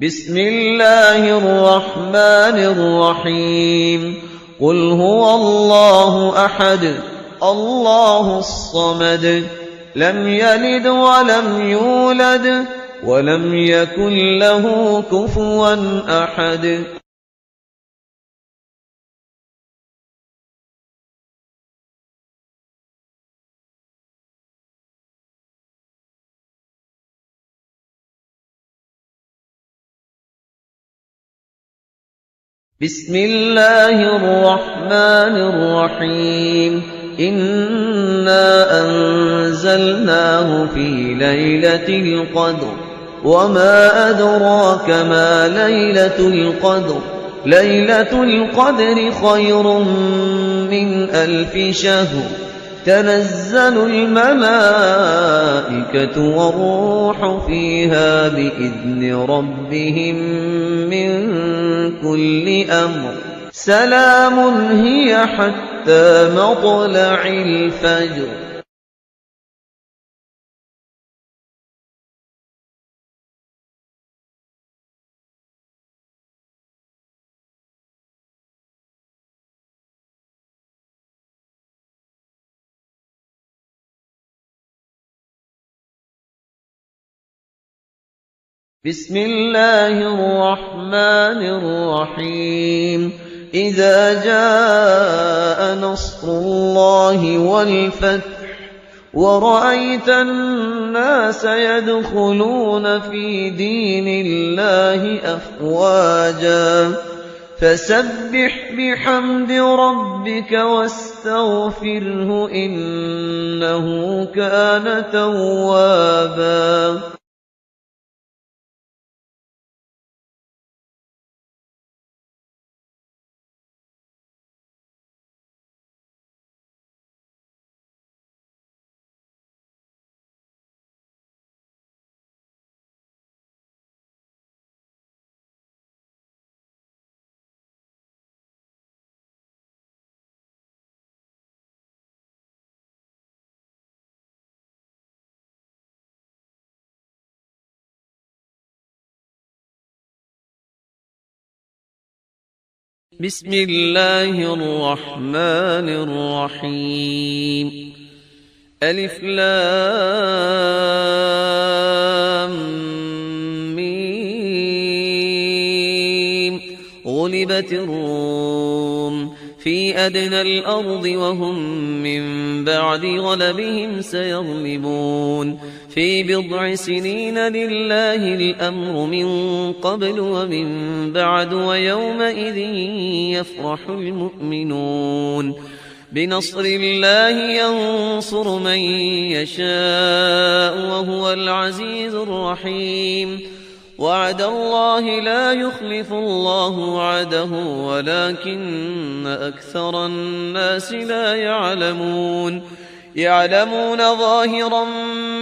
بسم الله الرحمن الرحيم قل هو الله أحد الله الصمد لم يلد ولم يولد ولم يكن له كفوا أحد بسم الله الرحمن الرحيم إنا أنزلناه في ليلة القدر وما أدراك ما ليلة القدر ليلة القدر خير من 1000 شهر تنزل الملائكة والروح فيها بإذن ربهم من كل أمر سلام هي حتى مطلع الفجر بسم الله الرحمن الرحيم إذا جاء نصر الله والفتح ورأيت الناس يدخلون في دين الله أفواجا فسبح بحمد ربك واستغفره إنه كان توابا بسم الله الرحمن الرحيم ألف لام ميم غلبت الروم في أدنى الأرض وهم من بعد غلبهم سيغلبون في بضع سنين لله الأمر من قبل ومن بعد ويومئذ يفرح المؤمنون بنصر الله ينصر من يشاء وهو العزيز الرحيم وعد الله لا يخلف الله وعده ولكن أكثر الناس لا يعلمون ظاهرا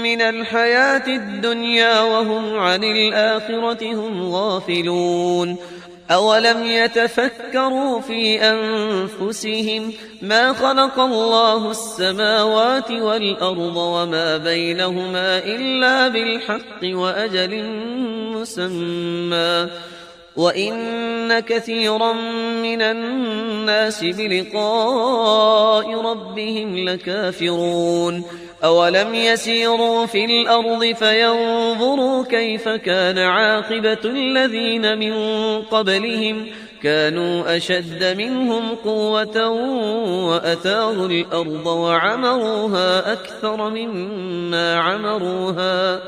من الحياة الدنيا وهم عن الآخرة هم غافلون أولم يتفكروا في أنفسهم ما خلق الله السماوات والأرض وما بينهما إلا بالحق وأجل مسمى وإن كثيرا من الناس بلقاء ربهم لكافرون أولم يسيروا في الأرض فينظروا كيف كان عاقبة الذين من قبلهم كانوا أشد منهم قوة وأثاروا الأرض وعمروها أكثر مما عمروها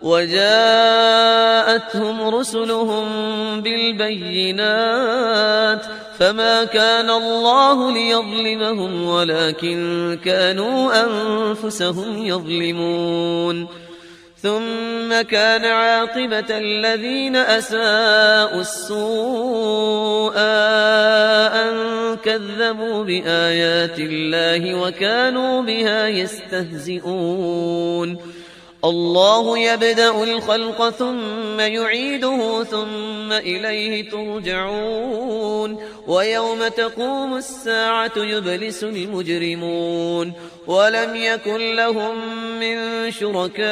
وجاءتهم رسلهم بالبينات فما كان الله ليظلمهم ولكن كانوا أنفسهم يظلمون ثم كان عاقبة الذين أساءوا السوء أن كذبوا بآيات الله وكانوا بها يستهزئون الله يبدأ الخلق ثم يعيده ثم إليه ترجعون ويوم تقوم الساعة يبلس المجرمون ولم يكن لهم من شركائهم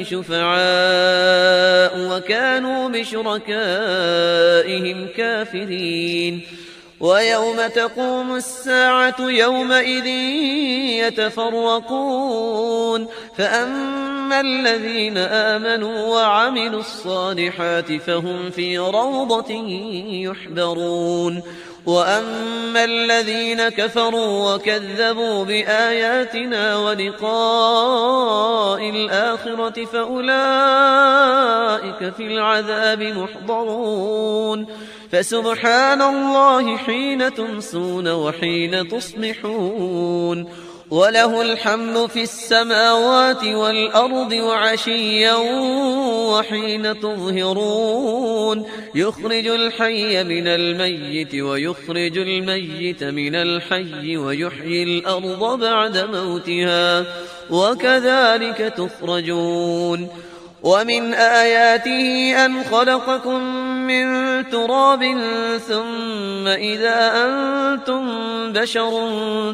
شفعاء وكانوا بشركائهم كافرين ويوم تقوم الساعة يومئذ يتفرقون فأما الذين آمنوا وعملوا الصالحات فهم في روضة يحبرون وأما الذين كفروا وكذبوا بآياتنا ولقاء الآخرة فأولئك في العذاب محضرون فسبحان الله حين تمسون وحين تصبحون وله الحمد في السماوات والأرض وعشيا وحين تظهرون يخرج الحي من الميت ويخرج الميت من الحي ويحيي الأرض بعد موتها وكذلك تخرجون ومن آياته أن خلقكم من تراب ثم إذا أنتم بشر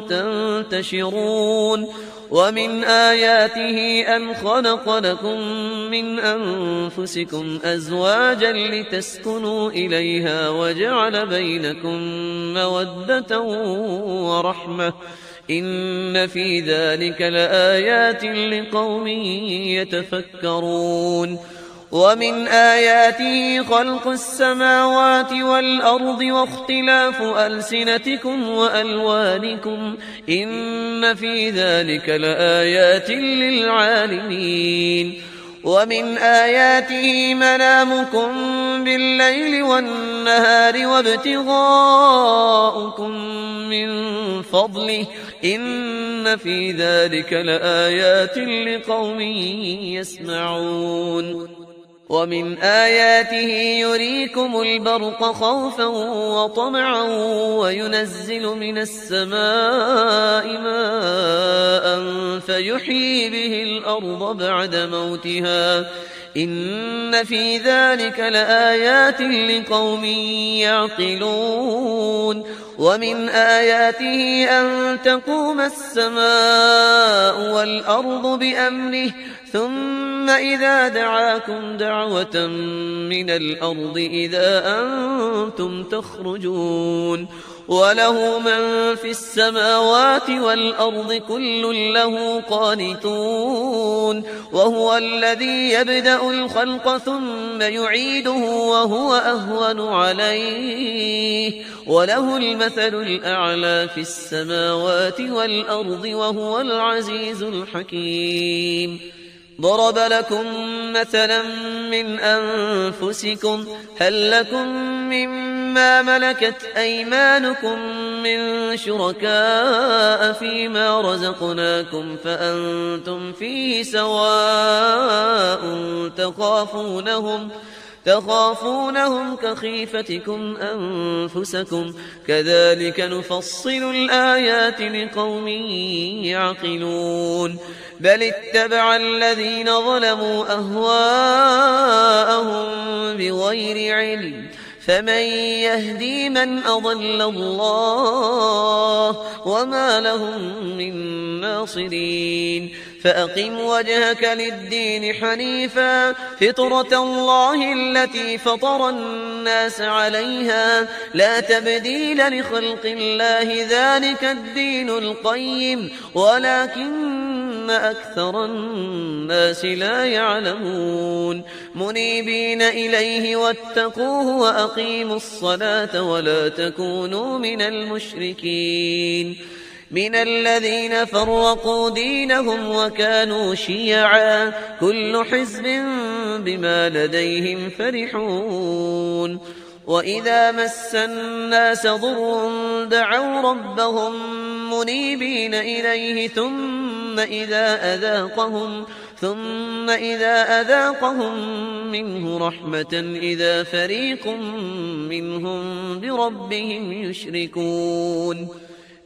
تنتشرون ومن آياته أن خلق لكم من أنفسكم أزواجا لتسكنوا إليها وجعل بينكم مودة ورحمة إن في ذلك لآيات لقوم يتفكرون ومن آياته خلق السماوات والأرض واختلاف ألسنتكم وألوانكم إن في ذلك لآيات للعالمين ومن آياته منامكم بالليل والنهار وابتغاؤكم من فضله إن في ذلك لآيات لقوم يسمعون ومن آياته يريكم البرق خوفا وطمعا وينزل من السماء ماء فيحيي به الأرض بعد موتها إن في ذلك لآيات لقوم يعقلون ومن آياته أن تقوم السماء والأرض بأمره ثم إذا دعاكم دعوة من الأرض إذا أنتم تخرجون وله من في السماوات والأرض كل له قانتون وهو الذي يبدأ الخلق ثم يعيده وهو أهون عليه وله المثل الأعلى في السماوات والأرض وهو العزيز الحكيم ضرب لكم مثلا من أنفسكم هل لكم مما ملكت أيمانكم من شركاء فيما رزقناكم فأنتم فيه سواء تخافونهم كخيفتكم أنفسكم كذلك نفصل الآيات لقوم يعقلون بل اتبع الذين ظلموا أهواءهم بغير علم فمن يهدي من أضل الله وما لهم من ناصرين فأقم وجهك للدين حنيفا فطرة الله التي فطر الناس عليها لا تبديل لخلق الله ذلك الدين القيم ولكن أكثر الناس لا يعلمون منيبين إليه واتقوه وأقيموا الصلاة ولا تكونوا من المشركين من الذين فرقوا دينهم وكانوا شيعا كل حزب بما لديهم فرحون وإذا مس الناس ضر دعوا ربهم منيبين إليه ثم إذا أذاقهم منه رحمة إذا فريق منهم بربهم يشركون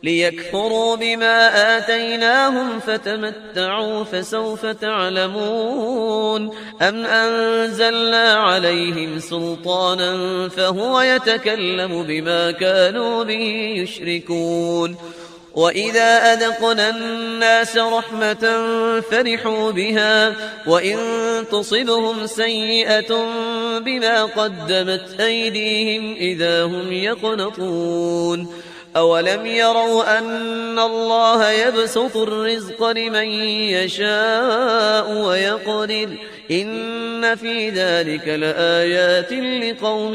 ليكفروا بما آتيناهم فتمتعوا فسوف تعلمون أم أنزلنا عليهم سلطانا فهو يتكلم بما كانوا به يشركون وإذا أذقنا الناس رحمة فرحوا بها وإن تصبهم سيئة بما قدمت أيديهم إذا هم يقنطون أولم يروا أن الله يبسط الرزق لمن يشاء ويقدر إن في ذلك لآيات لقوم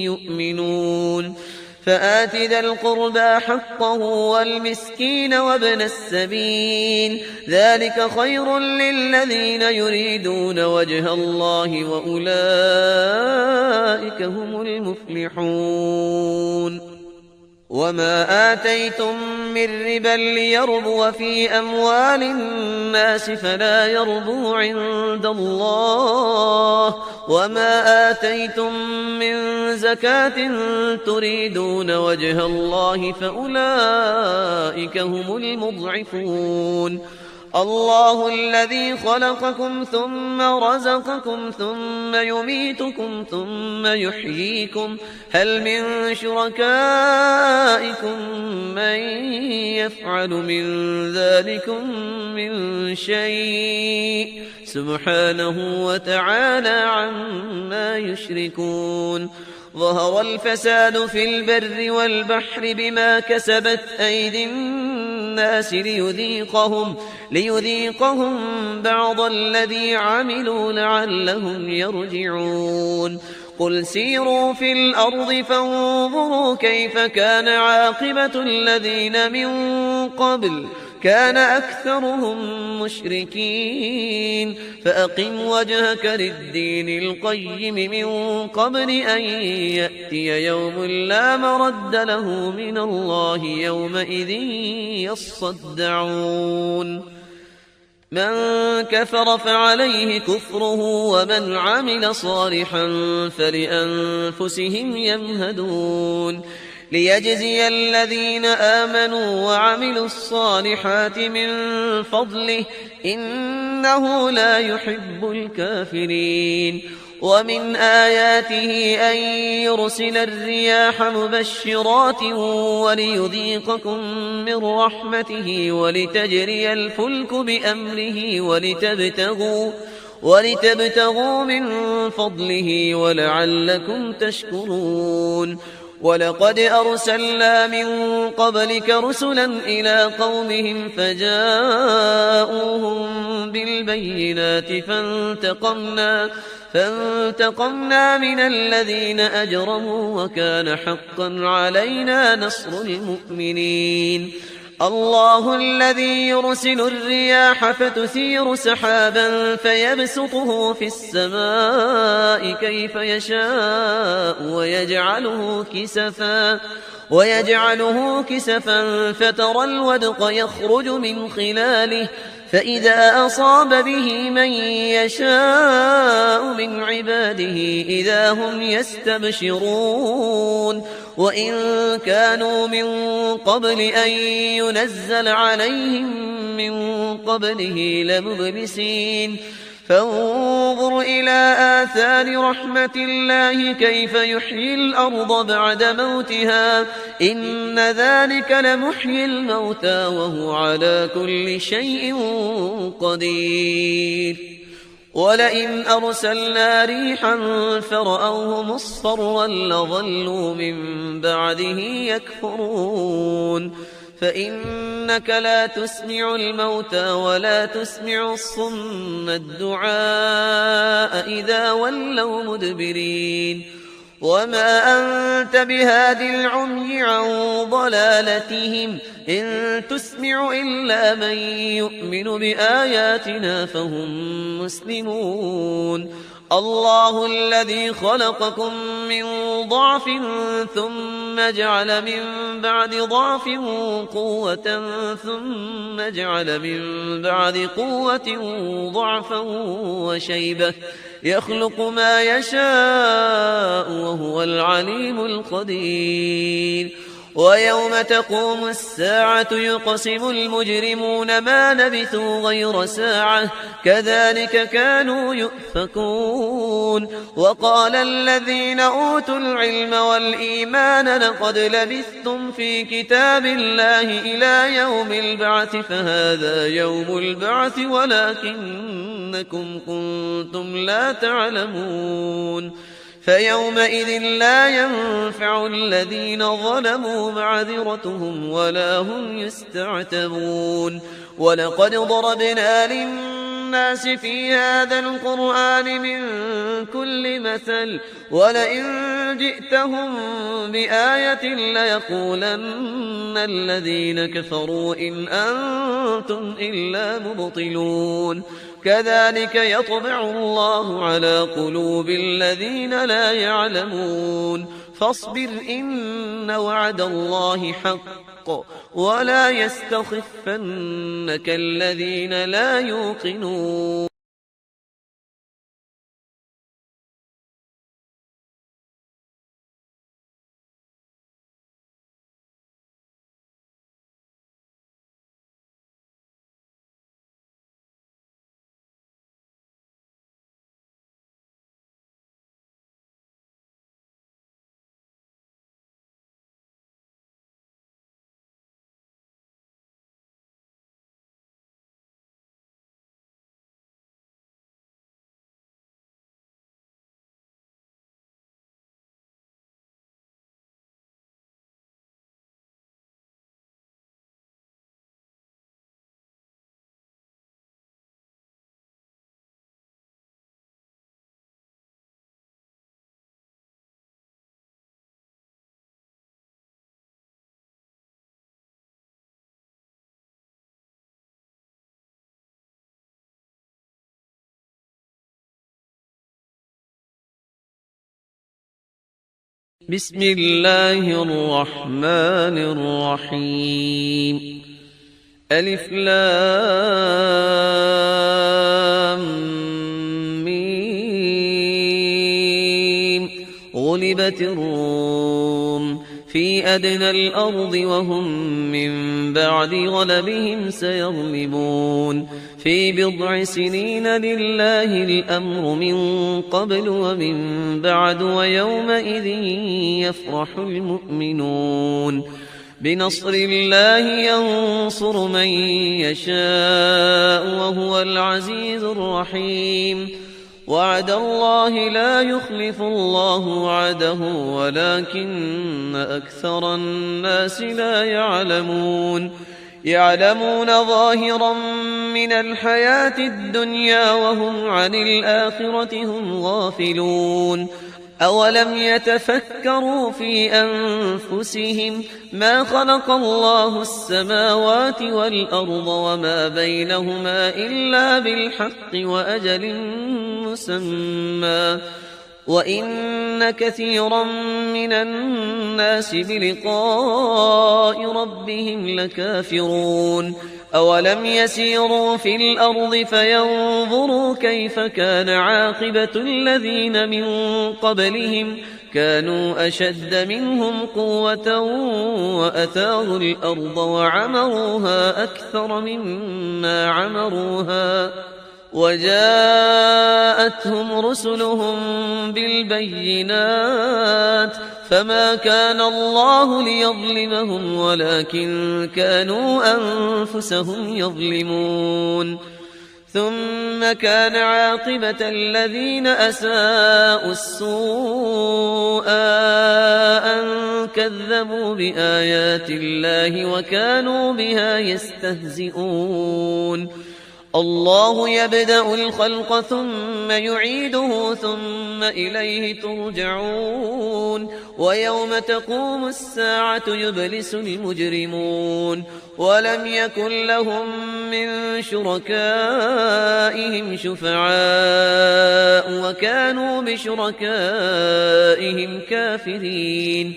يؤمنون فآت ذا القربى حقه والمسكين وابن السبيل ذلك خير للذين يريدون وجه الله وأولئك هم المفلحون وما آتيتم من ربا ليربو في أموال الناس فلا يربو عند الله وما آتيتم من زكاة تريدون وجه الله فأولئك هم المضعفون الله الذي خلقكم ثم رزقكم ثم يميتكم ثم يحييكم هل من شركائكم من يفعل من ذلكم من شيء سبحانه وتعالى عما يشركون ظهر الفساد في البر والبحر بما كسبت أيدي الناس ليذيقهم بعض الذي عملوا لعلهم يرجعون قل سيروا في الأرض فانظروا كيف كان عاقبة الذين من قبل كان أكثرهم مشركين فأقم وجهك للدين القيم من قبل أن يأتي يوم لا مرد له من الله يومئذ يصدعون من كفر فعليه كفره ومن عمل صالحا فلأنفسهم يمهدون ليجزي الذين آمنوا وعملوا الصالحات من فضله إنه لا يحب الكافرين ومن آياته أن يرسل الرياح مبشرات وليذيقكم من رحمته ولتجري الفلك بأمره ولتبتغوا من فضله ولعلكم تشكرون ولقد أرسلنا من قبلك رسلا إلى قومهم فجاءوهم بالبينات فانتقمنا من الذين أجرموا وكان حقا علينا نصر المؤمنين الله الذي يرسل الرياح فتثير سحابا فيبسطه في السماء كيف يشاء ويجعله كسفا فترى الودق يخرج من خلاله فإذا أصاب به من يشاء من عباده إذا هم يستبشرون وإن كانوا من قبل أن ينزل عليهم من قبله لمبلسين فانظر إلى آثار رحمة الله كيف يحيي الأرض بعد موتها إن ذلك لمحيي الموتى وهو على كل شيء قدير ولئن أرسلنا ريحا فرأوه مصفرا لظلوا من بعده يكفرون فإنك لا تسمع الموتى ولا تسمع الصم الدعاء إذا ولوا مدبرين وما أنت بهاد العمي عن ضلالتهم إن تسمع إلا من يؤمن بآياتنا فهم مسلمون الله الذي خلقكم من ضعف ثم جعل من بعد ضعف قوة ثم جعل من بعد قوة ضعفا وشيبة يخلق ما يشاء وهو العليم القدير ويوم تقوم الساعة يقسم المجرمون ما لبثوا غير ساعة كذلك كانوا يؤفكون وقال الذين أوتوا العلم والإيمان لقد لبثتم في كتاب الله إلى يوم البعث فهذا يوم البعث ولكنكم كنتم لا تعلمون فيومئذ لا ينفع الذين ظلموا معذرتهم ولا هم يستعتبون ولقد ضربنا للناس في هذا القرآن من كل مثل ولئن جئتهم بآية ليقولن الذين كفروا إن أنتم إلا مبطلون كذلك يطبع الله على قلوب الذين لا يعلمون فاصبر إن وعد الله حق ولا يستخفنك الذين لا يوقنون بسم الله الرحمن الرحيم ألف لام ميم غلبت الروم في أدنى الأرض وهم من بعد غلبهم سيغلبون في بضع سنين لله الأمر من قبل ومن بعد ويومئذ يفرح المؤمنون بنصر الله ينصر من يشاء وهو العزيز الرحيم وعد الله لا يخلف الله وعده ولكن أكثر الناس لا يعلمون يعلمون ظاهرا من الحياة الدنيا وهم عن الآخرة هم غافلون أولم يتفكروا في أنفسهم ما خلق الله السماوات والأرض وما بينهما إلا بالحق وأجل مسمى وإن كثيرا من الناس بلقاء ربهم لكافرون أولم يسيروا في الأرض فينظروا كيف كان عاقبة الذين من قبلهم كانوا أشد منهم قوة وأثاروا الأرض وعمروها أكثر مما عمروها وجاءتهم رسلهم بالبينات فما كان الله ليظلمهم ولكن كانوا أنفسهم يظلمون ثم كان عاقبة الذين أساءوا السوء أن كذبوا بآيات الله وكانوا بها يستهزئون الله يبدأ الخلق ثم يعيده ثم إليه ترجعون ويوم تقوم الساعة يبلس المجرمون ولم يكن لهم من شركائهم شفعاء وكانوا بشركائهم كافرين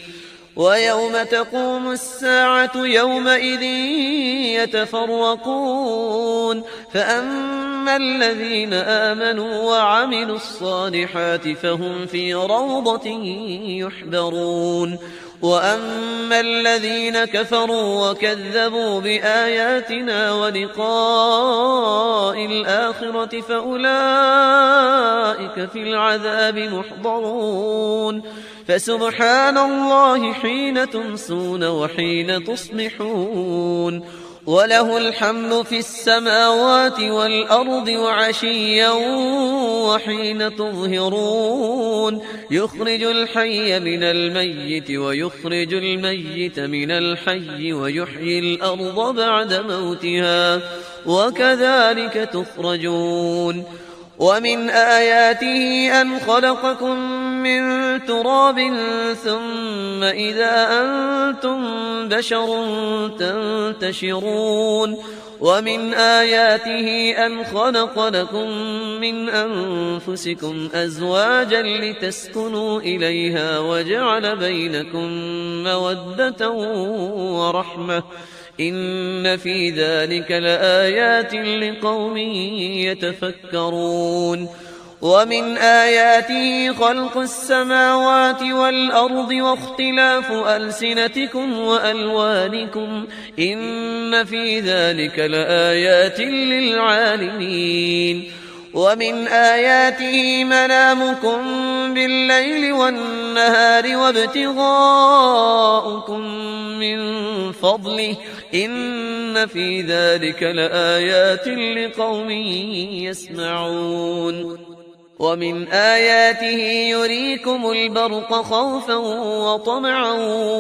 ويوم تقوم الساعة يومئذ يتفرقون فأما الذين آمنوا وعملوا الصالحات فهم في روضة يحبرون وأما الذين كفروا وكذبوا بآياتنا ولقاء الآخرة فأولئك في العذاب محضرون فسبحان الله حين تمسون وحين تصبحون وله الحمد في السماوات والأرض وعشيا وحين تظهرون يخرج الحي من الميت ويخرج الميت من الحي ويحيي الأرض بعد موتها وكذلك تخرجون ومن آياته أن خلقكم من تراب ثم إذا أنتم بشر تنتشرون ومن آياته أن خلق لكم من أنفسكم أزواجا لتسكنوا إليها وجعل بينكم مودة ورحمة إن في ذلك لآيات لقوم يتفكرون ومن آياته خلق السماوات والأرض واختلاف ألسنتكم وألوانكم إن في ذلك لآيات للعالمين ومن آياته منامكم بالليل والنهار وابتغاؤكم من فضله إن في ذلك لآيات لقوم يسمعون ومن آياته يريكم البرق خوفا وطمعا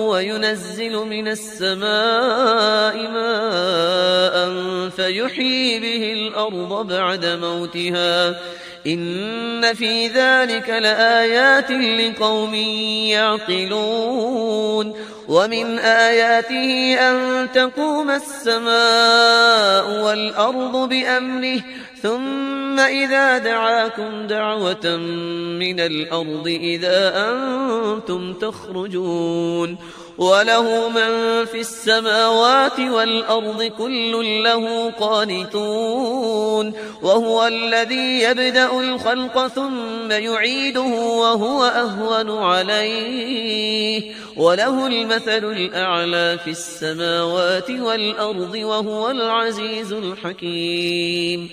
وينزل من السماء ماء فيحيي به الأرض بعد موتها إن في ذلك لآيات لقوم يعقلون ومن آياته أن تقوم السماء والأرض بأمره ثم إذا دعاكم دعوة من الأرض إذا أنتم تخرجون وله من في السماوات والأرض كل له قانتون وهو الذي يبدأ الخلق ثم يعيده وهو أهون عليه وله المثل الأعلى في السماوات والأرض وهو العزيز الحكيم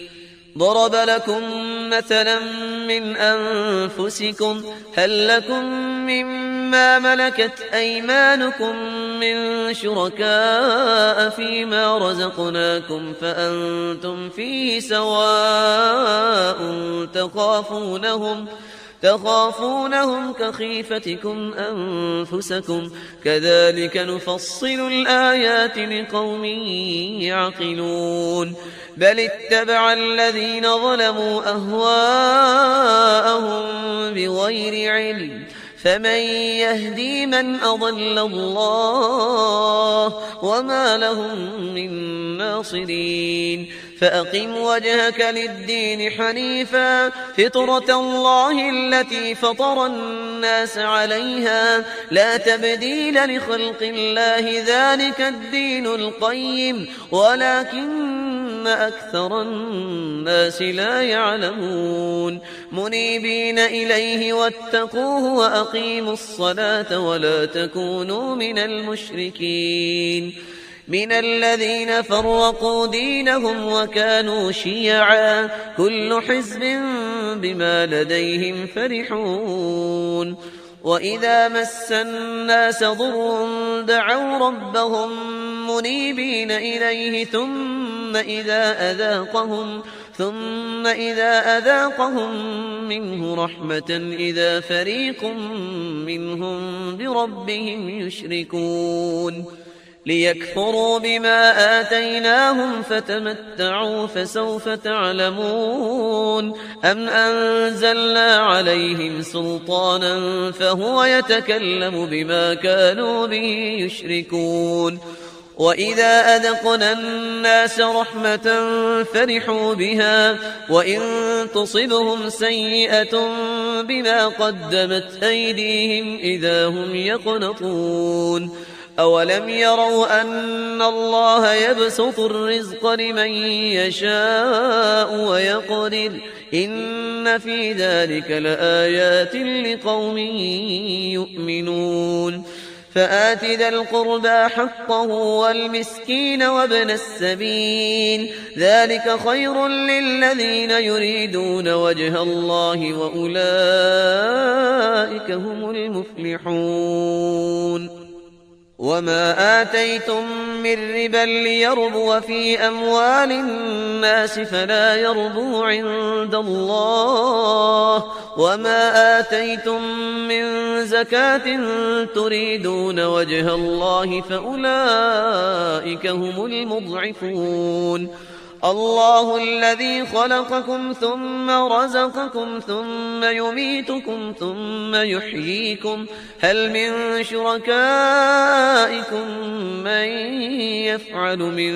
ضرب لكم مثلا من أنفسكم هل لكم مما ملكت أيمانكم من شركاء فيما رزقناكم فأنتم فيه سواء تخافونهم كخيفتكم أنفسكم كذلك نفصل الآيات لقوم يعقلون بل اتبع الذين ظلموا أهواءهم بغير علم فمن يهدي من أضل الله وما لهم من ناصرين فأقم وجهك للدين حنيفا فطرة الله التي فطر الناس عليها لا تبديل لخلق الله ذلك الدين القيم ولكن أكثر الناس لا يعلمون منيبين إليه واتقوه وأقيموا الصلاة ولا تكونوا من المشركين من الذين فرقوا دينهم وكانوا شيعا كل حزب بما لديهم فرحون وإذا مس الناس ضر دعوا ربهم منيبين إليه ثم إذا أذاقهم منه رحمة إذا فريق منهم بربهم يشركون ليكفروا بما آتيناهم فتمتعوا فسوف تعلمون أم أنزلنا عليهم سلطانا فهو يتكلم بما كانوا به يشركون وإذا أذقنا الناس رحمة فرحوا بها وإن تصبهم سيئة بما قدمت أيديهم إذا هم يقنطون أولم يروا أن الله يبسط الرزق لمن يشاء ويقدر إن في ذلك لآيات لقوم يؤمنون فآت ذا القربى حقه والمسكين وابن السبيل ذلك خير للذين يريدون وجه الله وأولئك هم المفلحون وما آتيتم من ربا ليربو في أموال الناس فلا يربو عند الله وما آتيتم من زكاة تريدون وجه الله فأولئك هم المضعفون الله الذي خلقكم ثم رزقكم ثم يميتكم ثم يحييكم هل من شركائكم من يفعل من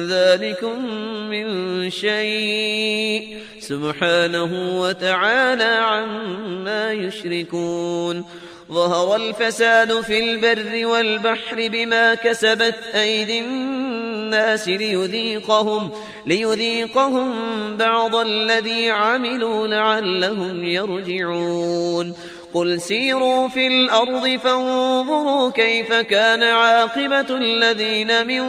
ذلكم من شيء سبحانه وتعالى عما يشركون ظهر الفساد في البر والبحر بما كسبت أيدي الناس ليذيقهم بعض الذي عملوا لعلهم يرجعون قل سيروا في الأرض فانظروا كيف كان عاقبة الذين من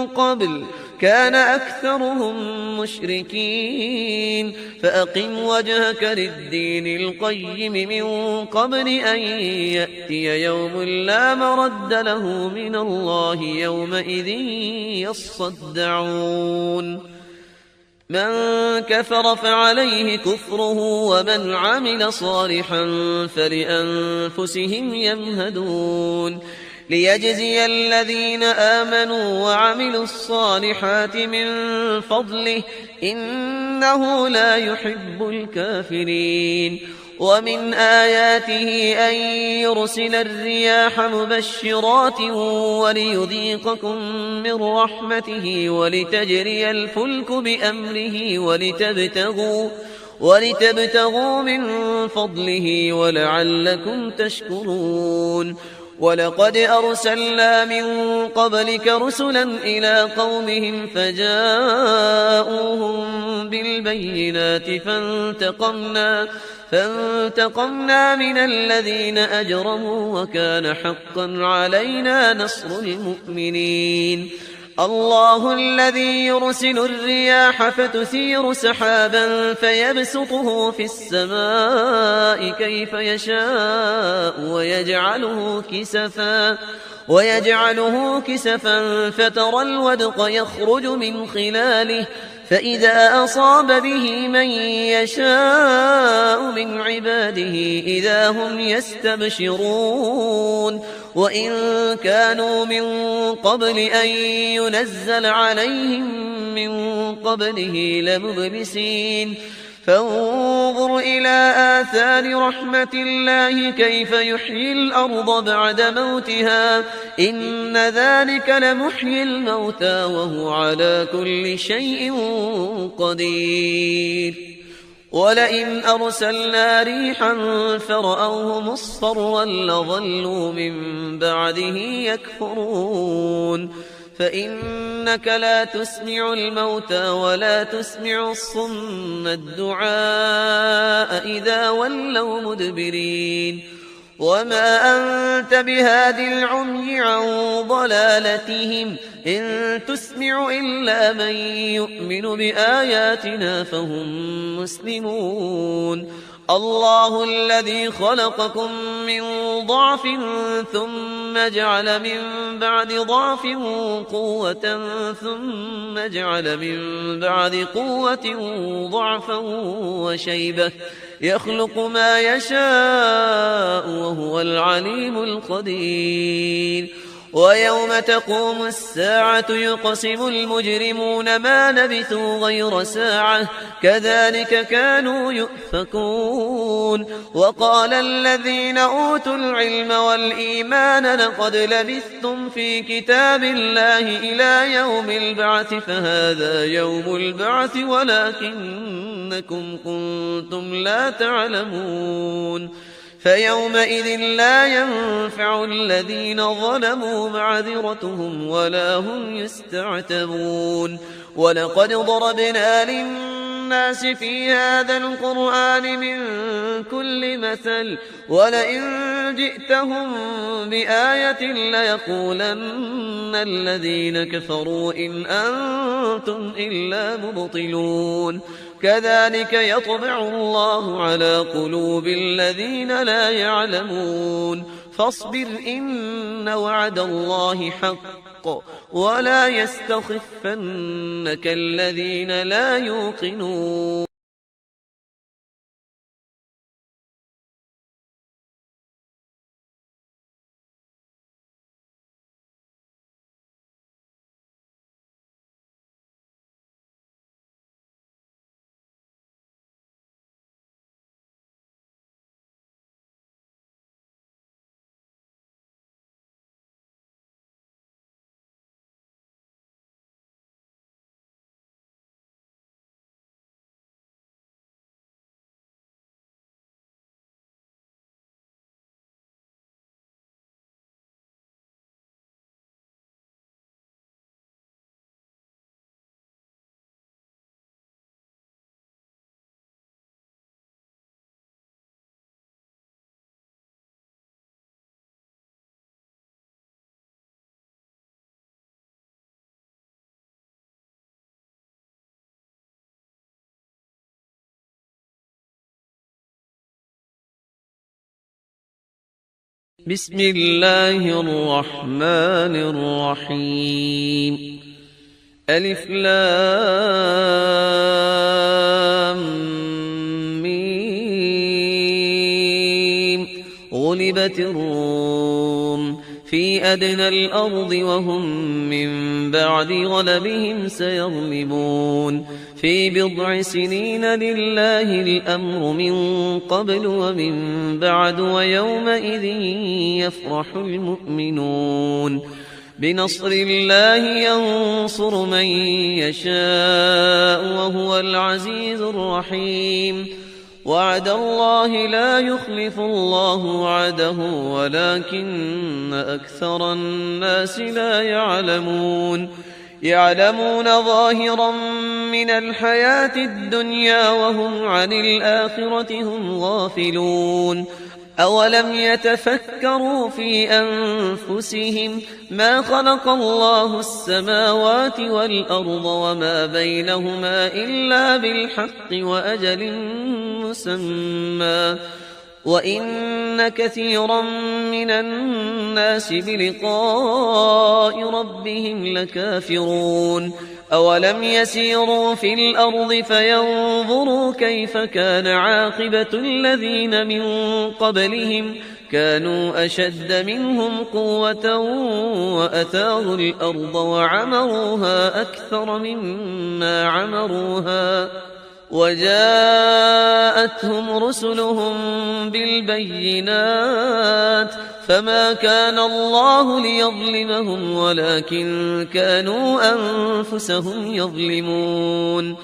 قبل كان أكثرهم مشركين فأقم وجهك للدين القيم من قبل أن يأتي يوم لا مرد له من الله يومئذ يصدعون من كفر فعليه كفره ومن عمل صالحا فلأنفسهم يمهدون ليجزي الذين آمنوا وعملوا الصالحات من فضله إنه لا يحب الكافرين ومن آياته أن يرسل الرياح مبشرات وليذيقكم من رحمته ولتجري الفلك بأمره ولتبتغوا من فضله ولعلكم تشكرون ولقد أرسلنا من قبلك رسلا إلى قومهم فجاءوهم بالبينات فانتقمنا من الذين أجرموا وكان حقا علينا نصر المؤمنين الله الذي يرسل الرياح فتثير سحابا فيبسطه في السماء كيف يشاء ويجعله كسفا فترى الودق يخرج من خلاله فإذا أصاب به من يشاء من عباده إذا هم يستبشرون وإن كانوا من قبل أن ينزل عليهم من قبله لمبلسين فانظر إلى آثار رحمة الله كيف يحيي الأرض بعد موتها إن ذلك لمحيي الموتى وهو على كل شيء قدير ولئن أرسلنا ريحا فرأوه مصفرا لظلوا من بعده يكفرون فإنك لا تسمع الموتى ولا تسمع الصم الدعاء إذا ولوا مدبرين وما أنت بهاد العمي عن ضلالتهم إن تسمع إلا من يؤمن بآياتنا فهم مسلمون الله الذي خلقكم من ضعف ثم جعل من بعد ضعف قوة ثم جعل من بعد قوة ضعفا وشيبة يخلق ما يشاء وهو العليم القدير ويوم تقوم الساعة يقسم المجرمون ما لبثوا غير ساعة كذلك كانوا يؤفكون وقال الذين أوتوا العلم والإيمان لقد لبثتم في كتاب الله إلى يوم البعث فهذا يوم البعث ولكنكم كنتم لا تعلمون فيومئذ لا ينفع الذين ظلموا معذرتهم ولا هم يستعتبون ولقد ضربنا الناس في هذا القرآن من كل مثل ولئن جئتهم بآية ليقولن الذين كفروا إن أنتم إلا مبطلون كذلك يطبع الله على قلوب الذين لا يعلمون فاصبر إن وعد الله حق ولا يستخفنك الذين لا يوقنون بسم الله الرحمن الرحيم ألف لام ميم غلبت الروم في أدنى الأرض وهم من بعد غلبهم سيغلبون في بضع سنين لله الأمر من قبل ومن بعد ويومئذ يفرح المؤمنون بنصر الله ينصر من يشاء وهو العزيز الرحيم وعد الله لا يخلف الله وعده ولكن أكثر الناس لا يعلمون يعلمون ظاهرا من الحياة الدنيا وهم عن الآخرة هم غافلون أولم يتفكروا في أنفسهم ما خلق الله السماوات والأرض وما بينهما إلا بالحق وأجل مسمى وإن كثيرا من الناس بلقاء ربهم لكافرون أولم يسيروا في الأرض فينظروا كيف كان عاقبة الذين من قبلهم كانوا أشد منهم قوة وأثاروا الأرض وعمروها أكثر مما عمروها وجاءتهم رسلهم بالبينات فما كان الله ليظلمهم ولكن كانوا أنفسهم يظلمون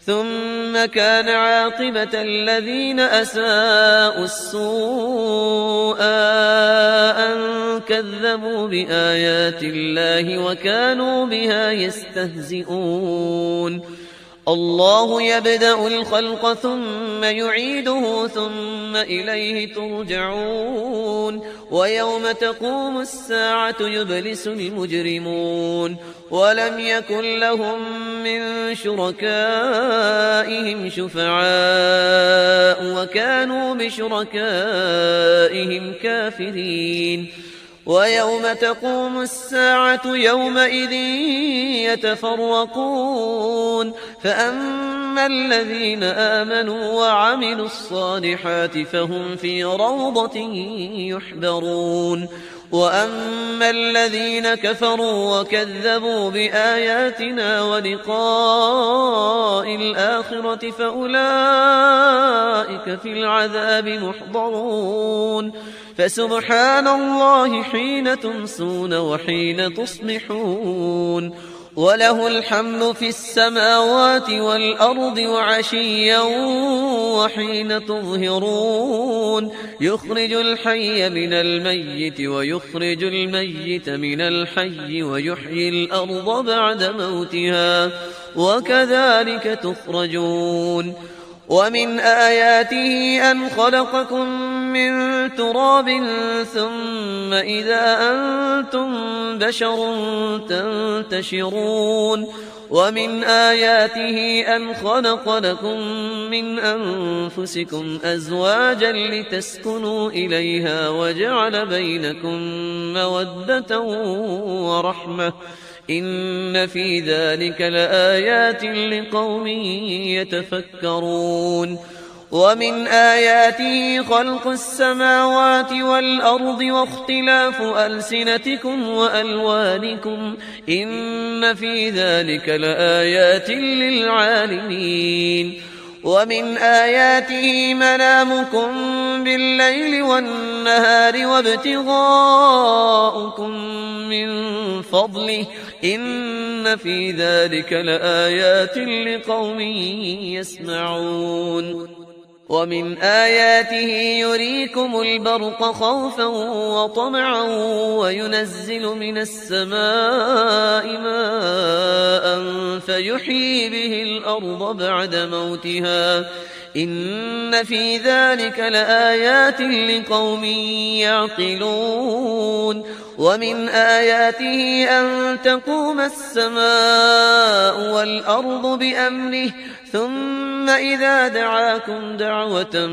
ثم كان عاقبة الذين أساءوا السوء أن كذبوا بآيات الله وكانوا بها يستهزئون الله يبدأ الخلق ثم يعيده ثم إليه ترجعون ويوم تقوم الساعة يبلس المجرمون ولم يكن لهم من شركائهم شفعاء وكانوا بشركائهم كافرين ويوم تقوم الساعة يومئذ يتفرقون فأما الذين آمنوا وعملوا الصالحات فهم في روضة يحبرون وأما الذين كفروا وكذبوا بآياتنا ولقاء الآخرة فأولئك في العذاب محضرون فسبحان الله حين تمسون وحين تصبحون وله الحمد في السماوات والأرض وعشيا وحين تظهرون يخرج الحي من الميت ويخرج الميت من الحي ويحيي الأرض بعد موتها وكذلك تخرجون ومن آياته أن خلقكم من تراب ثم إذا أنتم بشر تنتشرون ومن آياته أن خلق لكم من أنفسكم أزواجا لتسكنوا إليها وجعل بينكم مودة ورحمة إن في ذلك لآيات لقوم يتفكرون ومن آياته خلق السماوات والأرض واختلاف ألسنتكم وألوانكم إن في ذلك لآيات للعالمين ومن آياته منامكم بالليل والنهار وابتغاؤكم من فضله إن في ذلك لآيات لقوم يسمعون ومن آياته يريكم البرق خوفا وطمعا وينزل من السماء ماء فيحيي به الأرض بعد موتها إن في ذلك لآيات لقوم يعقلون ومن آياته أن تقوم السماء والأرض بأمره ثم إذا دعاكم دعوة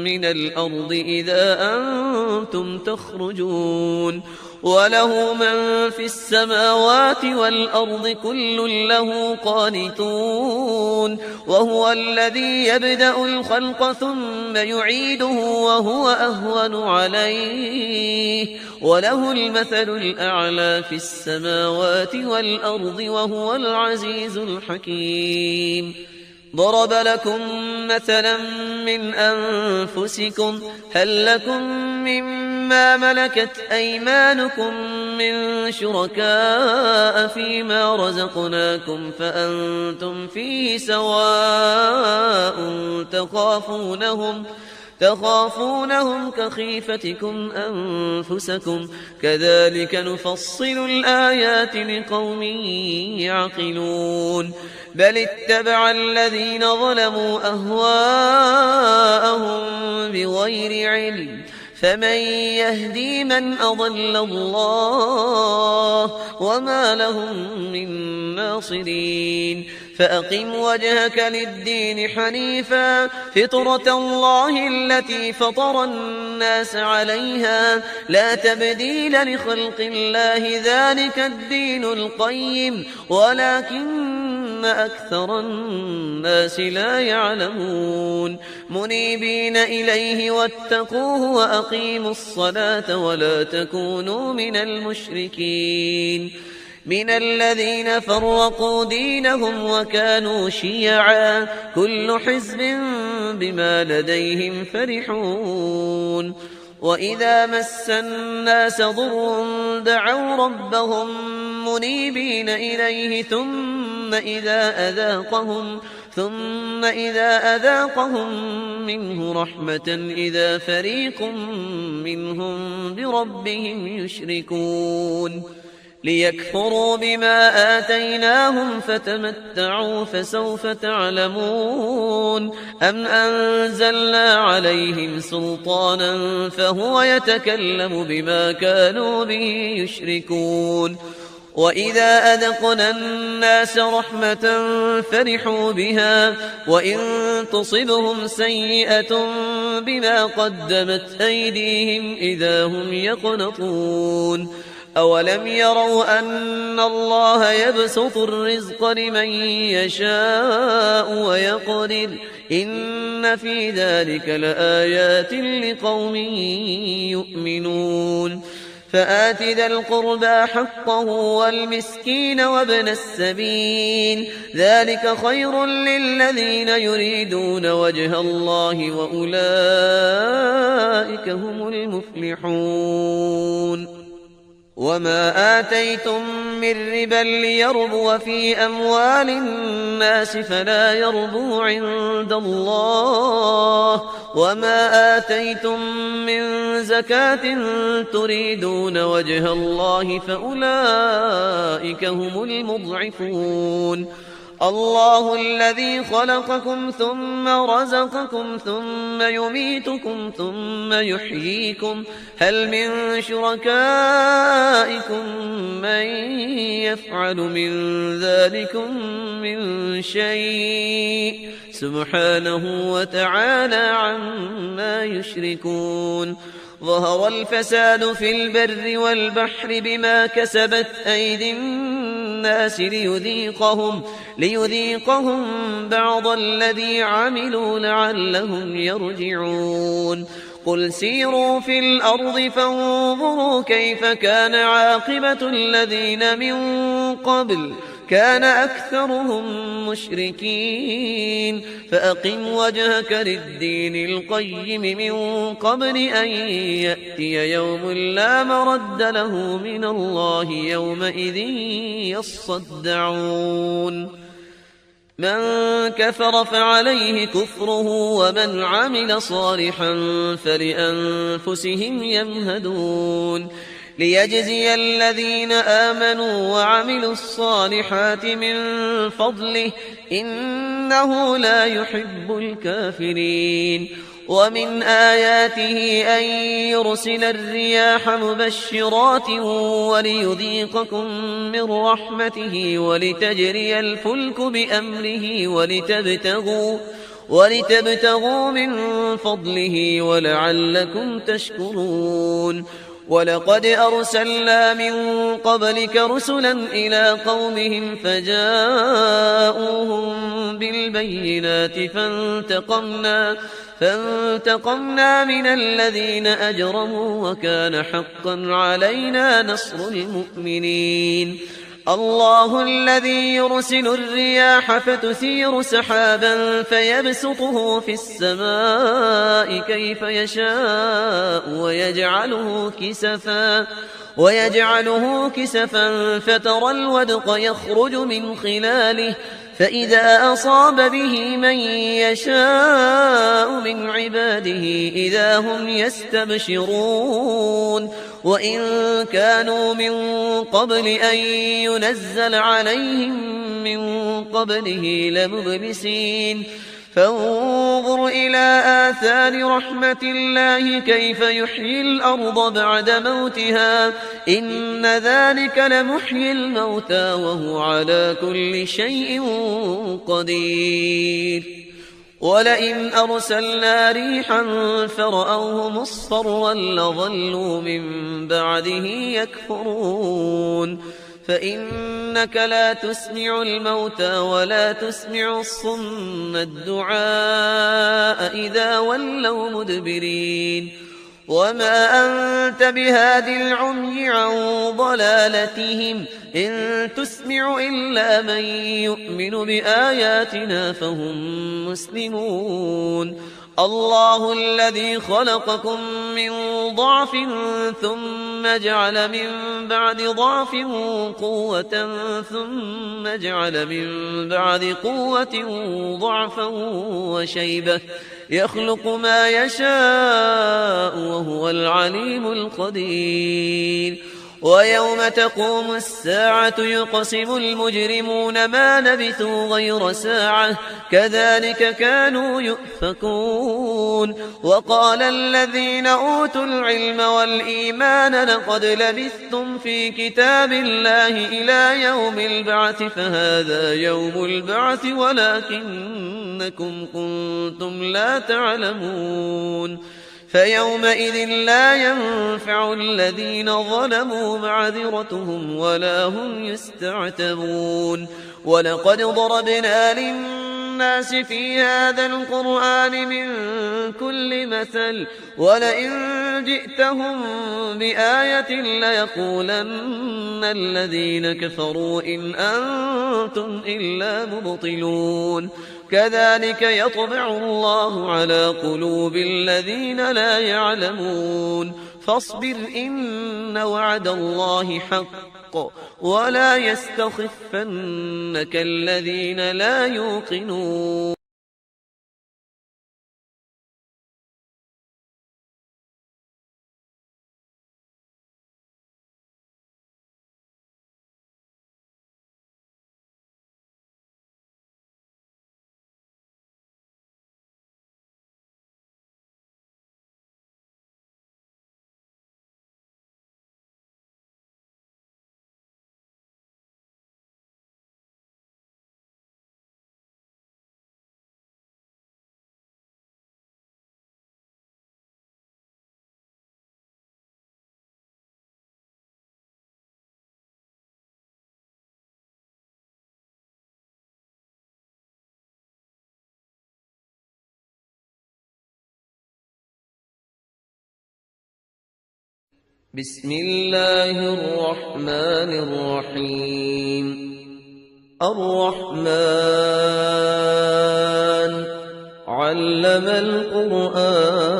من الأرض إذا أنتم تخرجون وله من في السماوات والأرض كل له قانتون وهو الذي يبدأ الخلق ثم يعيده وهو أهون عليه وله المثل الأعلى في السماوات والأرض وهو العزيز الحكيم ضرب لكم مثلا من أنفسكم هل لكم مما ملكت أيمانكم من شركاء فيما رزقناكم فأنتم فيه سواء تخافونهم كخيفتكم أنفسكم كذلك نفصل الآيات لقوم يعقلون بل اتبع الذين ظلموا أهواءهم بغير علم فمن يهدي من أضل الله وما لهم من ناصرين فأقم وجهك للدين حنيفا فطرة الله التي فطر الناس عليها لا تبديل لخلق الله ذلك الدين القيم ولكن أكثر الناس لا يعلمون منيبين إليه واتقوه وأقيموا الصلاة ولا تكونوا من المشركين من الذين فرقوا دينهم وكانوا شيعا كل حزب بما لديهم فرحون وإذا مس الناس ضر دعوا ربهم منيبين إليه ثم إذا أذاقهم منه رحمة إذا فريق منهم بربهم يشركون ليكفروا بما آتيناهم فتمتعوا فسوف تعلمون أم أنزلنا عليهم سلطانا فهو يتكلم بما كانوا به يشركون وإذا أذقنا الناس رحمة فرحوا بها وإن تصبهم سيئة بما قدمت أيديهم إذا هم يقنطون أولم يروا أن الله يبسط الرزق لمن يشاء ويقدر إن في ذلك لآيات لقوم يؤمنون فآت ذا القربى حقه والمسكين وابن السبيل ذلك خير للذين يريدون وجه الله وأولئك هم المفلحون وما آتيتم من ربا ليربو في أموال الناس فلا يربو عند الله، وما آتيتم من زكاة تريدون وجه الله فأولئك هم المضعفون. الله الذي خلقكم ثم رزقكم ثم يميتكم ثم يحييكم، هل من شركائكم من يفعل من ذلكم من شيء؟ سبحانه وتعالى عما يشركون. ظهر الفساد في البر والبحر بما كسبت أيدي الناس ليذيقهم بعض الذي عملوا لعلهم يرجعون. قل سيروا في الأرض فانظروا كيف كان عاقبة الذين من قبل، كان أكثرهم مشركين. فأقم وجهك للدين القيم من قبل أن يأتي يوم لا مرد له من الله يومئذ يصدعون. من كفر فعليه كفره ومن عمل صالحا فلأنفسهم يمهدون. ليجزي الذين آمنوا وعملوا الصالحات من فضله إنه لا يحب الكافرين. ومن آياته أن يرسل الرياح مبشرات وليذيقكم من رحمته ولتجري الفلك بأمره ولتبتغوا من فضله ولعلكم تشكرون. ولقد أرسلنا من قبلك رسلا إلى قومهم فجاءوهم بالبينات فانتقمنا من الذين أجرموا وكان حقا علينا نصر المؤمنين. الله الذي يرسل الرياح فتثير سحابا فيبسطه في السماء كيف يشاء ويجعله كسفا فترى الودق يخرج من خلاله، فإذا أصاب به من يشاء من عباده إذا هم يستبشرون. وإن كانوا من قبل أن ينزل عليهم من قبله لمبلسين. فانظر إلى آثار رحمة الله كيف يحيي الأرض بعد موتها، إن ذلك لمحيي الموتى وهو على كل شيء قدير. ولئن أرسلنا ريحا فرأوه مصفرا لظلوا من بعده يكفرون. فإنك لا تسمع الموتى ولا تسمع الصم الدعاء إذا ولوا مدبرين. وما أنت بهاد العمي عن ضلالتهم إن تسمع إلا من يؤمن بآياتنا فهم مسلمون. الله الذي خلقكم من ضعف ثم جعل من بعد ضعف قوة ثم جعل من بعد قوة ضعفا وشيبة يخلق ما يشاء وهو العليم القدير. ويوم تقوم الساعة يقسم المجرمون ما لبثوا غير ساعة كذلك كانوا يؤفكون. وقال الذين أوتوا العلم والإيمان لقد لبثتم في كتاب الله إلى يوم البعث فهذا يوم البعث ولكنكم كنتم لا تعلمون. فيومئذ لا ينفع الذين ظلموا معذرتهم ولا هم يستعتبون. ولقد ضربنا للناس في هذا القرآن من كل مثل ولئن جئتهم بآية ليقولن الذين كفروا إن أنتم إلا مبطلون. كذلك يطبع الله على قلوب الذين لا يعلمون فاصبر إن وعد الله حق ولا يستخفنك الذين لا يوقنون. بسم الله الرحمن الرحيم. الرحمن علم القرآن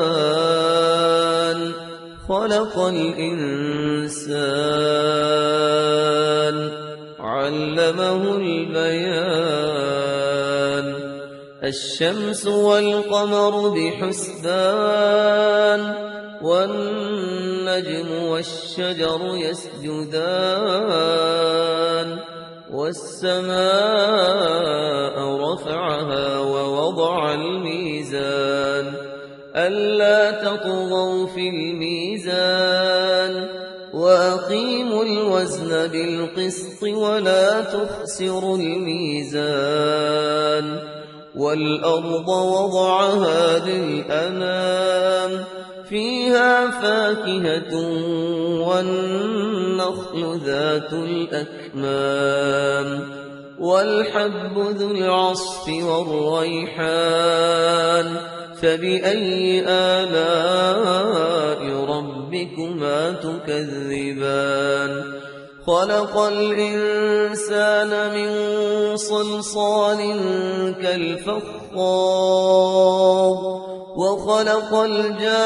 خلق الإنسان علمه البيان. الشمس والقمر بحسبان والنجم والشجر يسجدان والسماء رفعها ووضع الميزان ألا تطغوا في الميزان وأقيموا الوزن بالقسط ولا تخسروا الميزان. والأرض وضعها للأنام فيها فاكهة والنخل ذات الأكمام والحب ذو العصف والريحان فبأي آلاء ربكما تكذبان. خلق الإنسان من صلصال كالفخار وخلق الجان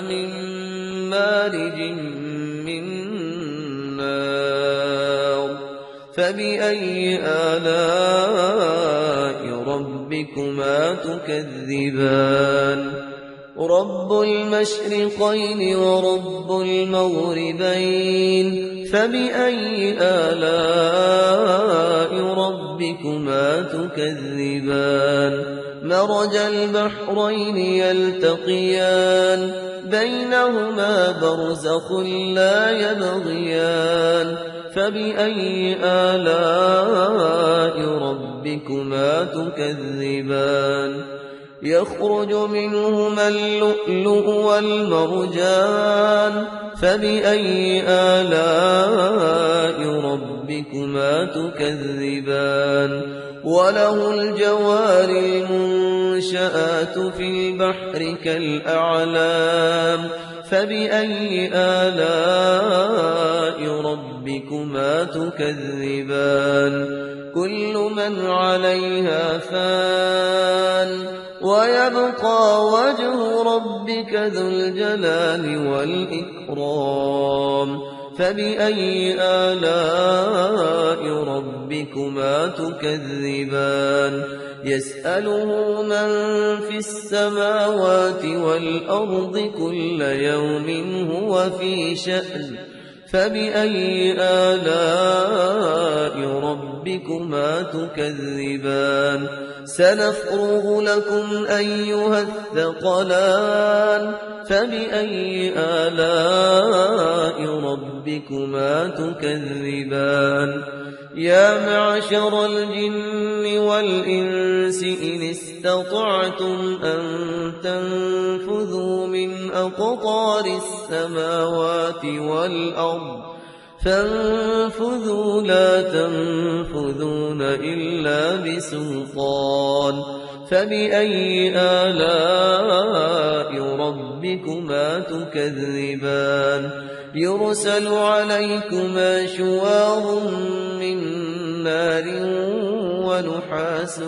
من مارج من نار فبأي آلاء ربكما تكذبان. رب المشرقين ورب المغربين فبأي آلاء ربكما تكذبان. مرج البحرين يلتقيان بينهما برزخ لا يبغيان فبأي آلاء ربكما تكذبان. يخرج منهما اللؤلؤ والمرجان فبأي آلاء ربكما تكذبان. وله الجوار المنشآت في البحر كالأعلام فبأي آلاء ربكما تكذبان. كل من عليها فان ويبقى وجه ربك ذو الجلال والإكرام فبأي آلاء ربكما تكذبان. يسأله من في السماوات والأرض كل يوم هو في شأن فبأي آلاء ربكما تكذبان. سنفرغ لكم أيها الثقلان فبأي آلاء ربكما تكذبان. يا معشر الجن والإنس إن استطعتم أن تنفذوا من أقطار السماوات والأرض فانفذوا لا تنفذون إلا بسلطان فبأي آلاء ربكما تكذبان. يرسل عليكما شواظ من نار ونحاس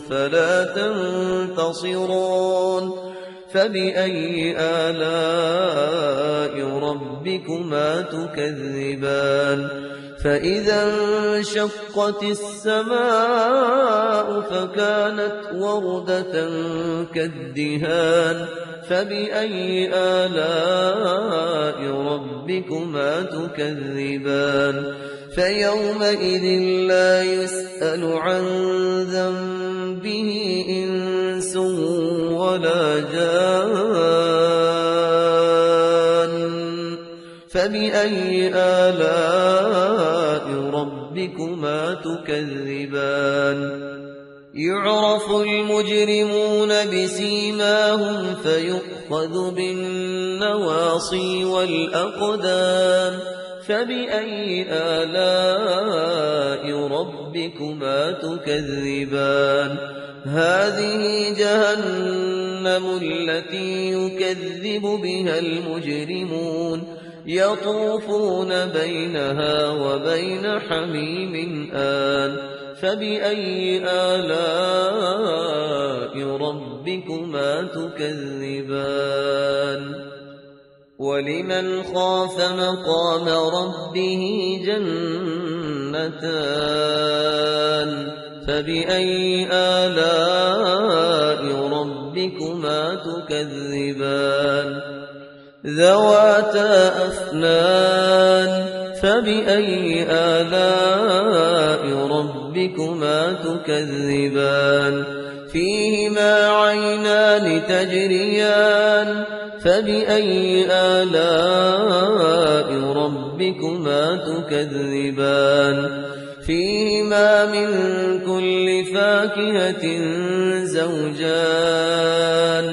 فلا تنتصران فبأي آلاء ربكما تكذبان فإذا انشقت السماء فكانت وردة كالدهان فبأي آلاء ربكما تكذبان فيومئذ لا يسأل عن ذنبه إنس ولا جان فبأي آلاء ربكما تكذبان يعرف المجرمون بسيماهم فيؤخذ بالنواصي والأقدام فبأي آلاء ربكما تكذبان هذه جهنم التي يكذب بها المجرمون يطوفون بينها وبين حميم آن فبأي آلاء ربكما تكذبان ولمن خاف مقام ربه جنتان فبأي آلاء ربكما تكذبان ذواتا أفنان فبأي آلاء ربكما تكذبان فيهما عينان تجريان فبأي آلاء ربكما تكذبان فيهما من كل فاكهة زوجان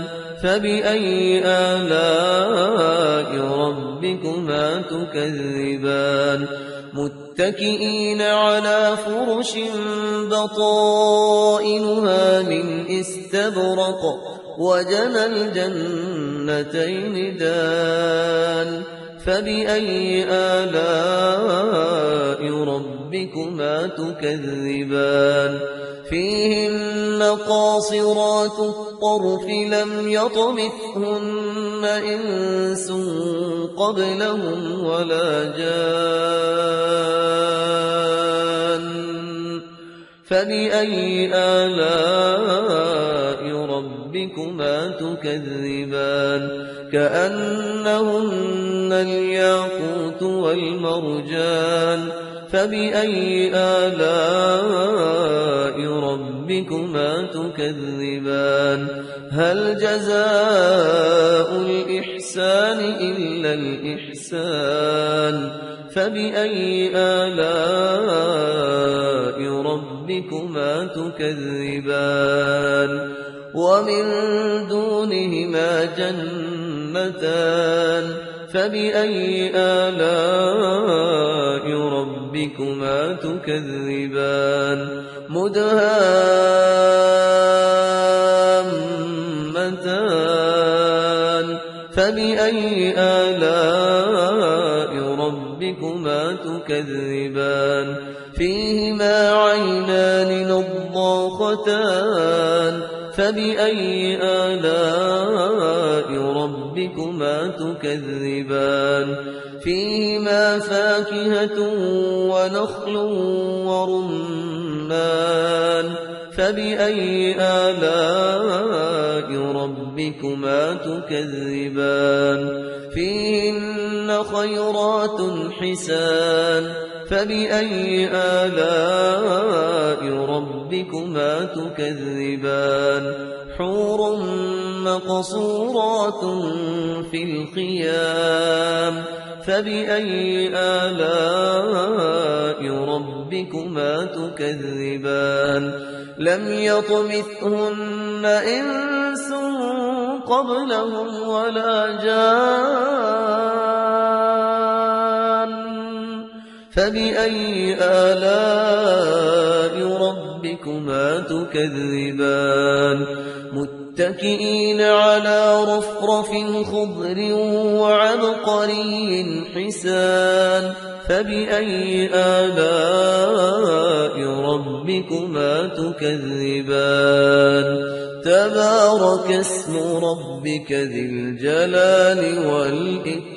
فبأي آلاء ربكما تكذبان متكئين على فرش بطائنها من استبرق وجنى الجنتين دان فبأي آلاء ربكما تكذبان فيهن قاصرات الطرف لم يطمثهن إنس قبلهم ولا جان فبأي آلاء ربكما تكذبان كأنهن الياقوت والمرجان فبأي آلاء ربكما تكذبان هل جزاء الإحسان إلا الإحسان فبأي آلاء ربكما تكذبان ومن دونهما جنتان فبأي آلاء ربكما تكذبان مدهامتان فبأي آلاء ربكما تكذبان فيهما عينان نضاختان فبأي آلاء ربكما تكذبان فيهما فاكهة ونخل ورمان فبأي آلاء ربكما تكذبان فيهن خيرات حسان فبأي آلاء ربكما تكذبان حور مقصورات في الخيام فبأي آلاء ربكما تكذبان لم يطمثهن إنس قبلهم ولا جان فبأي آلاء ربكما تكذبان متكئين على رفرف خضر وعبقري حسان فبأي آلاء ربكما ربكما تكذبان تبارك اسم ربك ذي الجلال والإكرام.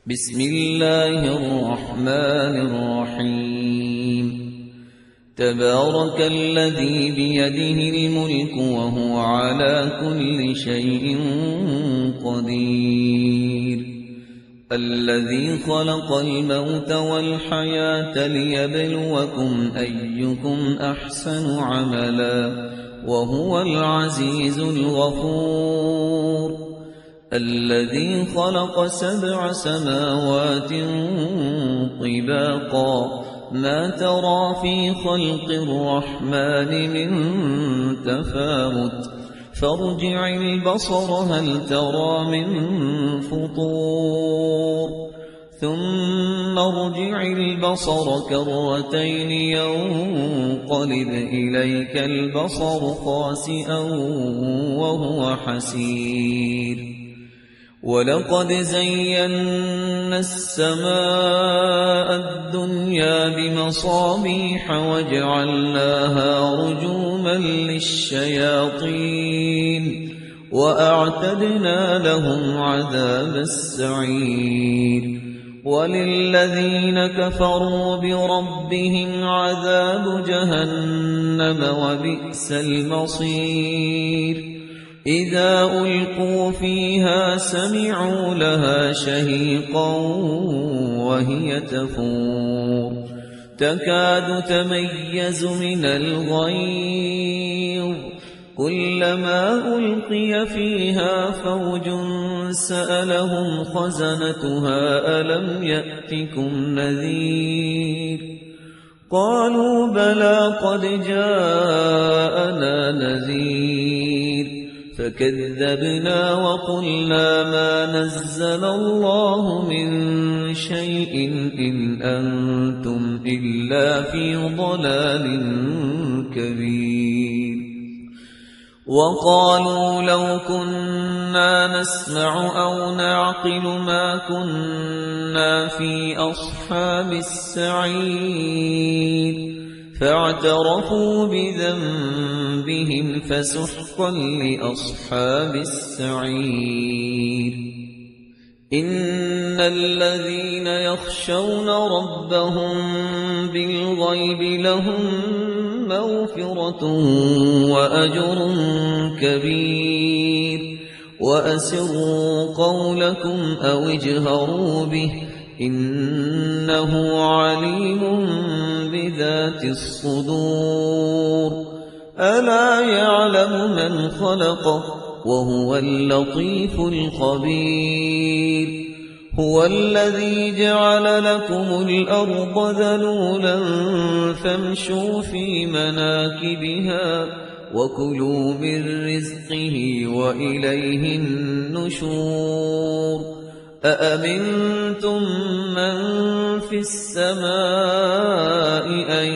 بسم الله الرحمن الرحيم. تبارك الذي بيده الملك وهو على كل شيء قدير. الذي خلق الموت والحياة ليبلوكم أيكم أحسن عملا وهو العزيز الغفور. الذي خلق 7 سماوات طباقا ما ترى في خلق الرحمن من تفاوت فارجع البصر هل ترى من فطور ثم ارجع البصر كرتين ينقلب إليك البصر خاسئا وهو حسير. ولقد زينا السماء الدنيا بمصابيح وجعلناها رجوما للشياطين وأعتدنا لهم عذاب السعير. وللذين كفروا بربهم عذاب جهنم وبئس المصير. إذا ألقوا فيها سمعوا لها شهيقا وهي تفور تكاد تميز من الغيظ كلما ألقي فيها فوج سألهم خزنتها ألم يأتكم نذير قالوا بلى قد جاءنا نذير فكذبنا وقلنا ما نزل الله من شيء إن أنتم إلا في ضلال كبير. وقالوا لو كنا نسمع أو نعقل ما كنا في أصحاب السعير فاعترفوا بذنبهم فسحقا لأصحاب السعير. إن الذين يخشون ربهم بالغيب لهم مغفرة وأجر كبير. وأسروا قولكم أو اجهروا به إنه عليم بذات الصدور. ألا يعلم من خلق وهو اللطيف الخبير. هو الذي جعل لكم الأرض ذلولا فامشوا في مناكبها وكلوا من رزقه وإليه النشور. أأمنتم من في السماء أن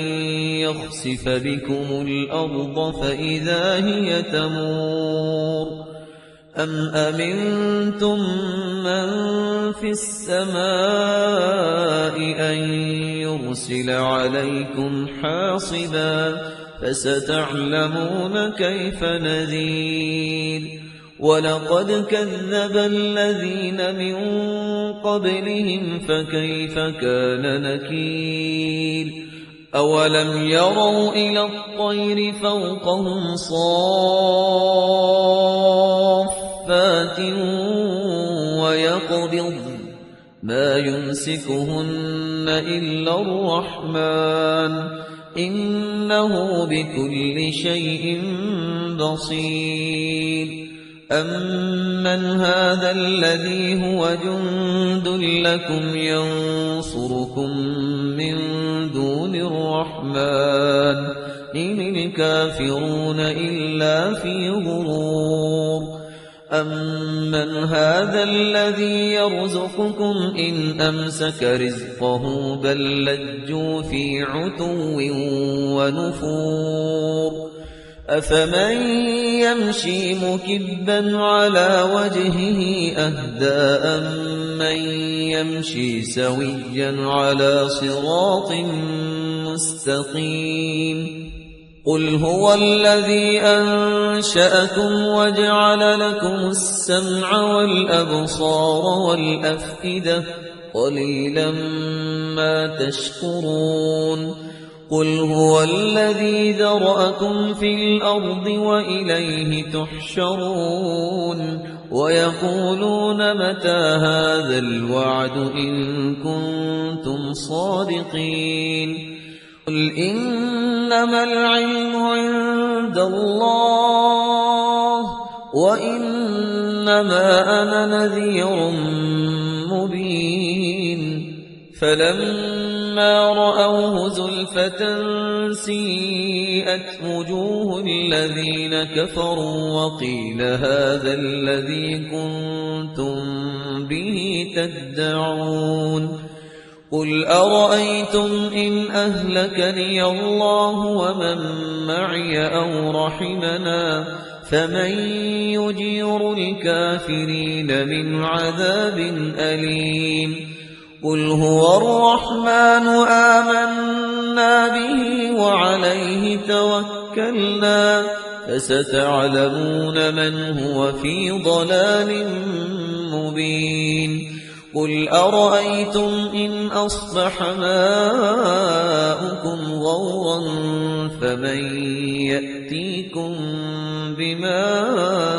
يخسف بكم الأرض فإذا هي تمور أم أمنتم من في السماء أن يرسل عليكم حاصبا فستعلمون كيف نذير. ولقد كذب الذين من قبلهم فكيف كان نكير. أولم يروا إلى الطير فوقهم صافات ويقبض ما يمسكهن إلا الرحمن إنه بكل شيء بصير. أمن هذا الذي هو جند لكم ينصركم من دون للرحمن إن الكافرون إلا في غرور أمن هذا الذي يرزقكم إن أمسك رزقه بل لجوا في عتو ونفور أفمن يمشي مكبا على وجهه أهدى أمن يمشي سويا على صراط مستقيم قل هو الذي أنشأكم وجعل لكم السمع والأبصار والأفئدة قليلا ما تشكرون قل هو الذي ذرأكم في الأرض وإليه تحشرون ويقولون متى هذا الوعد إن كنتم صادقين قل إنما العلم عند الله وإنما أنا نذير مبين فلما رأوه زلفة سيئت وجوه الذين كفروا وقيل هذا الذي كنتم به تدعون قل أرأيتم إن أهلكني الله ومن معي أو رحمنا فمن يجير الكافرين من عذاب أليم قل هو الرحمن آمنا به وعليه توكلنا فستعلمون من هو في ضلال مبين قل أرأيتم إن أصبح ماؤكم غورا فمن يأتيكم بماء